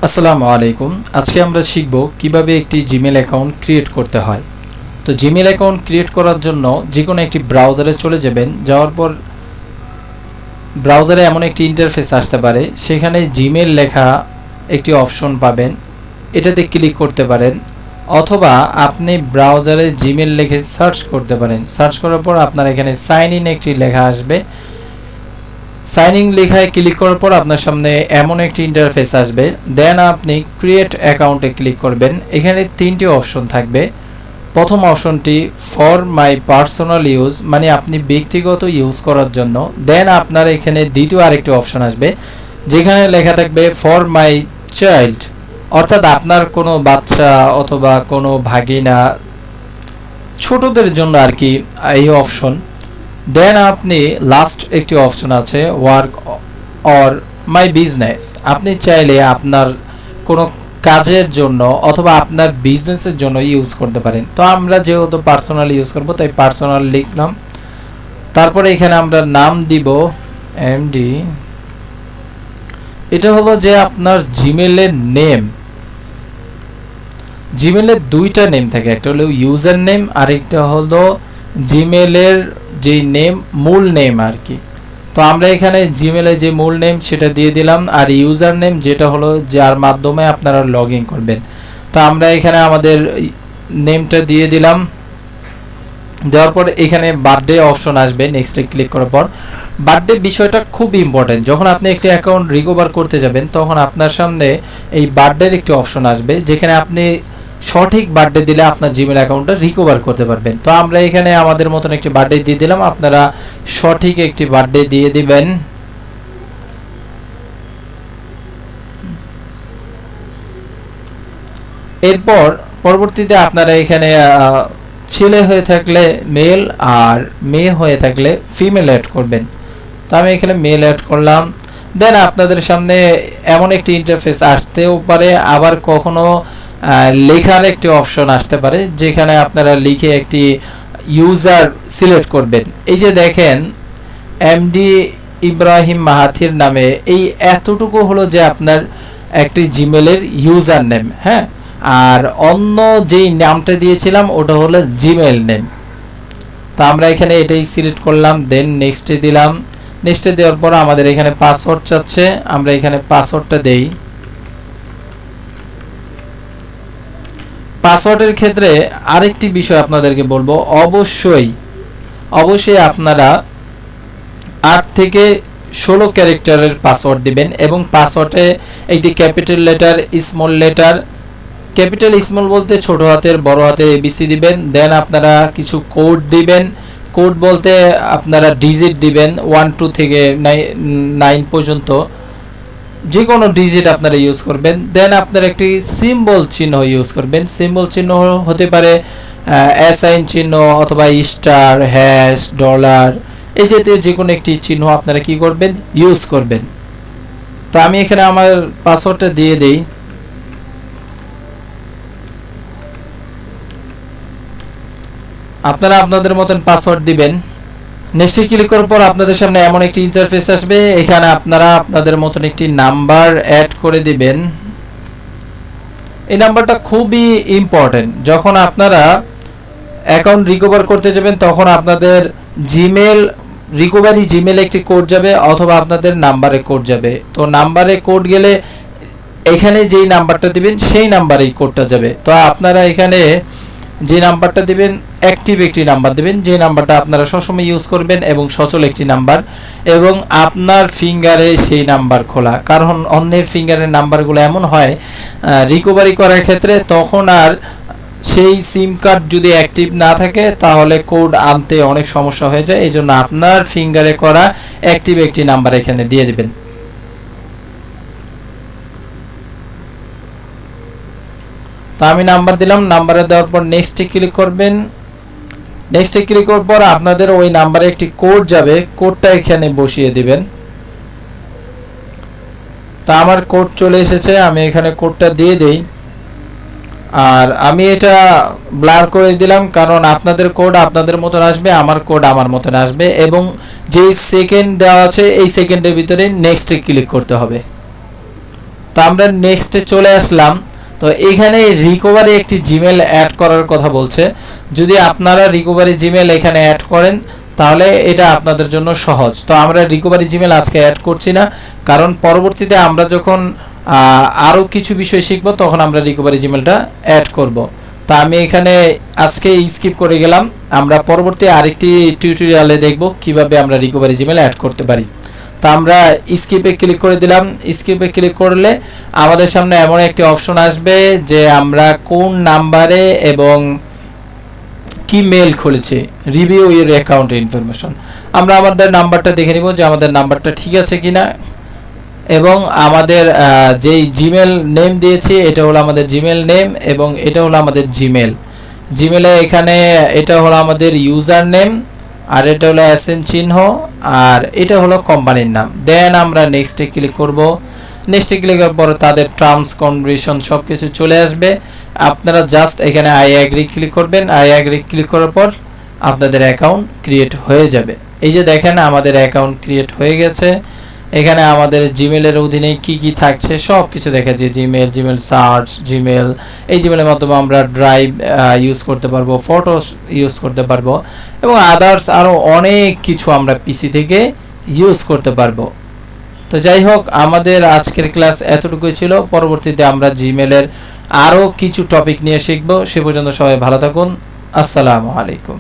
আসসালামু আলাইকুম। আজকে আমরা শিখব কিভাবে একটি জিমেল অ্যাকাউন্ট ক্রিয়েট করতে হয়। তো জিমেল অ্যাকাউন্ট ক্রিয়েট করার জন্য যে কোনো একটি ব্রাউজারে চলে যাবেন। যাওয়ার পর ব্রাউজারে এমন একটি ইন্টারফেস আসতে পারে, সেখানে জিমেল লেখা একটি অপশন পাবেন, এটাতে ক্লিক করতে পারেন। অথবা আপনি ব্রাউজারে জিমেল লিখে সার্চ করতে পারেন। সার্চ করার পর আপনার এখানে সাইন ইন একটি লেখা আসবে। সাইন ইন লেখায় ক্লিক করার পর আপনার সামনে এমন একটি ইন্টারফেস আসবে। দেন আপনি ক্রিয়েট অ্যাকাউন্টে ক্লিক করবেন। এখানে তিনটি অপশন থাকবে। প্রথম অপশনটি ফর মাই পার্সোনাল ইউজ, মানে আপনি ব্যক্তিগত ইউজ করার জন্য। দেন আপনার এখানে দ্বিতীয় আরেকটি অপশন আসবে, যেখানে লেখা থাকবে ফর মাই চাইল্ড, অর্থাৎ আপনার কোনো বাচ্চা অথবা কোনো ভাগিনা, ছোটদের জন্য আর কি এই অপশন। দেন আপনি লাস্ট একটি অপশন আছে ওয়ার্ক অর মাই বিজনেস, আপনি চাইলে আপনার কোনো কাজের জন্য অথবা আপনার বিজনেসের জন্য ইউজ করতে পারেন। তো আমরা যেহেতু পার্সোনাল ইউজ করব, তাই পার্সোনাল লিখলাম। তারপরে এখানে আমরা নাম দিব এমডি। এটা হলো যে আপনার জিমেলের নেম। জিমেলের দুইটা নেম থাকে, একটা হলো ইউজার নেম, আরেকটা হলো জিমেলের যে নেম, মূল নেম আর কি। তো আমরা এখানে জিমেলে যে মূল নেম সেটা দিয়ে দিলাম, আর ইউজার নেম যেটা হলো যার মাধ্যমে আপনারা লগ ইন করবেন। তো আমরা এখানে আমাদের নেমটা দিয়ে দিলাম। দেওয়ার পর এখানে বার্থডে অপশন আসবে। নেক্সটে ক্লিক করার পর বার্থডে বিষয়টা খুব ইম্পর্টেন্ট। যখন আপনি একটি অ্যাকাউন্ট রিকভার করতে যাবেন, তখন আপনার সামনে এই বার্থডের একটি অপশন আসবে, যেখানে আপনি সঠিক বার্থডে দিলে আপনার জিমেল অ্যাকাউন্টটা রিকভার করতে পারবেন। তো আমরা এখানে আমাদের মতন একটি বার্থডে দিয়ে দিলাম। আপনারা সঠিক একটি বার্থডে দিয়ে দিবেন। এরপর পরবর্তীতে আপনারা এখানে ছেলে হয়ে থাকলে মেল আর মেয়ে হয়ে থাকলে ফিমেল অ্যাড করবেন। তো আমি এখানে মেল অ্যাড করলাম। দেন আপনাদের সামনে এমন একটি ইন্টারফেস আসতেও পারে, আবার কখনো লেখার একটি অপশন আসতে পারে, যেখানে আপনারা লিখে একটি ইউজার সিলেক্ট করবেন। এই যে দেখেন এমডি ইব্রাহিম মাহাথির নামে, এই এতটুকু হলো যে আপনার একটি জিমেলের ইউজার নেম। হ্যাঁ, আর অন্য যেই নামটা দিয়েছিলাম ওটা হলো জিমেল নেম। তো আমরা এখানে এটাই সিলেক্ট করলাম। দেন নেক্সটে দিলাম। নেক্সটে দেওয়ার পর আমাদের এখানে পাসওয়ার্ড চাচ্ছে, আমরা এখানে পাসওয়ার্ডটা দেই। পাসওয়ার্ডের ক্ষেত্রে আরেকটি বিষয় আপনাদেরকে বলবো, অবশ্যই আপনারা 8 থেকে 16 ক্যারেক্টারের পাসওয়ার্ড দিবেন, এবং পাসওয়ার্ডে একটি capital letter, small letter, capital small বলতে ছোট হাতের বড় হাতের এবিসি দিবেন। দেন আপনারা কিছু কোড দিবেন। কোড বলতে আপনারা ডিজিট দিবেন 1 2 থেকে 9 পর্যন্ত, যে কোনো ডিজিট আপনারা ইউজ করবেন। দেন আপনারা একটি সিম্বল চিহ্ন ইউজ করবেন। সিম্বল চিহ্ন হতে পারে সাইন চিহ্ন অথবা স্টার, হ্যাশ, ডলার, এই জাতীয় যে কোনো একটি চিহ্ন আপনারা কি করবেন, ইউজ করবেন। তো আমি এখানে আমার পাসওয়ার্ডটা দিয়ে দেই। আপনারা আপনাদের মতন পাসওয়ার্ড দিবেন। নেক্সটে ক্লিক করার পর আপনাদের সামনে এমন একটি ইন্টারফেস আসবে। এখানে আপনারা আপনাদের মতন একটি নাম্বার অ্যাড করে দিবেন। এই নাম্বারটা খুবই ইম্পর্টেন্ট। যখন আপনারা অ্যাকাউন্ট রিকভার করতে যাবেন, তখন আপনাদের জিমেল একটি কোড যাবে, অথবা আপনাদের নাম্বারে কোড যাবে। তো নাম্বারে কোড গেলে এখানে যেই নাম্বারটা দিবেন সেই নাম্বারেই কোডটা যাবে। তো আপনারা এখানে যে নাম্বারটা দিবেন অ্যাক্টিভ একটি নাম্বার দিবেন, যে নাম্বারটা আপনারা সবসময় ইউজ করবেন, এবং সচল একটি নাম্বার, এবং আপনার ফিঙ্গারে সেই নাম্বার খোলা। কারণ অন্যের ফিঙ্গারের নাম্বারগুলো এমন হয় রিকভারি করার ক্ষেত্রে, তখন আর সেই সিম কার্ড যদি অ্যাক্টিভ না থাকে, তাহলে কোড আনতে অনেক সমস্যা হয়ে যায়। এই জন্য আপনার ফিঙ্গারে করা অ্যাক্টিভ একটি নাম্বার এখানে দিয়ে দিবেন। তো আমি নাম্বার দিলাম। নাম্বারে দেওয়ার পর নেক্সটে ক্লিক করবেন। নেক্সটে ক্লিক করার পর আপনাদের ওই নাম্বারে একটি কোড যাবে, কোডটা এখানে বসিয়ে দিবেন। তা আমার কোড চলে এসেছে, আমি এখানে কোডটা দিয়ে দেই। আর আমি এটা ব্লার করে দিলাম, কারণ আপনাদের কোড আপনাদের মতন আসবে, আমার কোড আমার মতন আসবে, এবং যেই সেকেন্ড দেওয়া আছে এই সেকেন্ডের ভিতরে নেক্সটে ক্লিক করতে হবে। তো আমরা নেক্সটে চলে আসলাম। তো এখানে রিকভারি একটি জিমেল অ্যাড করার কথা বলছে। যদি আপনারা রিকভারি জিমেল এখানে অ্যাড করেন তাহলে এটা আপনাদের জন্য সহজ। তো আমরা রিকভারি জিমেল আজকে অ্যাড করছি না, কারণ পরবর্তীতে আমরা যখন আরও কিছু বিষয় শিখব তখন আমরা রিকভারি জিমেলটা অ্যাড করব। তা আমি এখানে আজকে স্কিপ করে গেলাম। আমরা পরবর্তী আরেকটি টিউটোরিয়ালে দেখব কিভাবে আমরা রিকভারি জিমেল অ্যাড করতে পারি। তা আমরা স্কিপে ক্লিক করে দিলাম। স্কিপে ক্লিক করলে আমাদের সামনে এমন একটি অপশন আসবে যে আমরা কোন নাম্বারে এবং কি মেল খুলেছে, রিভিউ ইউর অ্যাকাউন্ট ইনফরমেশন। আমরা আমাদের নাম্বারটা দেখে নিব যে আমাদের নাম্বারটা ঠিক আছে কিনা, এবং আমাদের যেই জিমেল নেম দিয়েছি এটা হলো আমাদের জিমেল নেম এবং এটা হলো আমাদের জিমেলে এখানে এটা হলো আমাদের ইউজার নেম, আর এটা হলো এসএন চিহ্ন, আর এটা হলো কোম্পানির নাম। দেন আমরা নেক্সটে ক্লিক করব। নেক্সটে ক্লিক করার পর তাদের টার্মস কন্ডিশন সব কিছু চলে আসবে। আপনারা জাস্ট এখানে আই অ্যাগ্রি ক্লিক করবেন। আই অ্যাগ্রি ক্লিক করার পর আপনাদের অ্যাকাউন্ট ক্রিয়েট হয়ে যাবে। এই যে দেখেন আমাদের অ্যাকাউন্ট ক্রিয়েট হয়ে গেছে। এখানে আমাদের জিমেলের অধীনে কি কি থাকছে সব কিছু দেখা যায়। জিমেল সার্চ, এই জিমেলের মাধ্যমে আমরা ড্রাইভ ইউজ করতে পারবো, ফটোস ইউজ করতে পারবো, এবং আদার্স আরও অনেক কিছু আমরা পিসি থেকে ইউজ করতে পারবো। তো যাই হোক, আমাদের আজকের ক্লাস এতটুকুই ছিল। পরবর্তীতে আমরা জিমেলের আরও কিছু টপিক নিয়ে শিখব। সে পর্যন্ত সবাই ভালো থাকুন। আসসালামু আলাইকুম।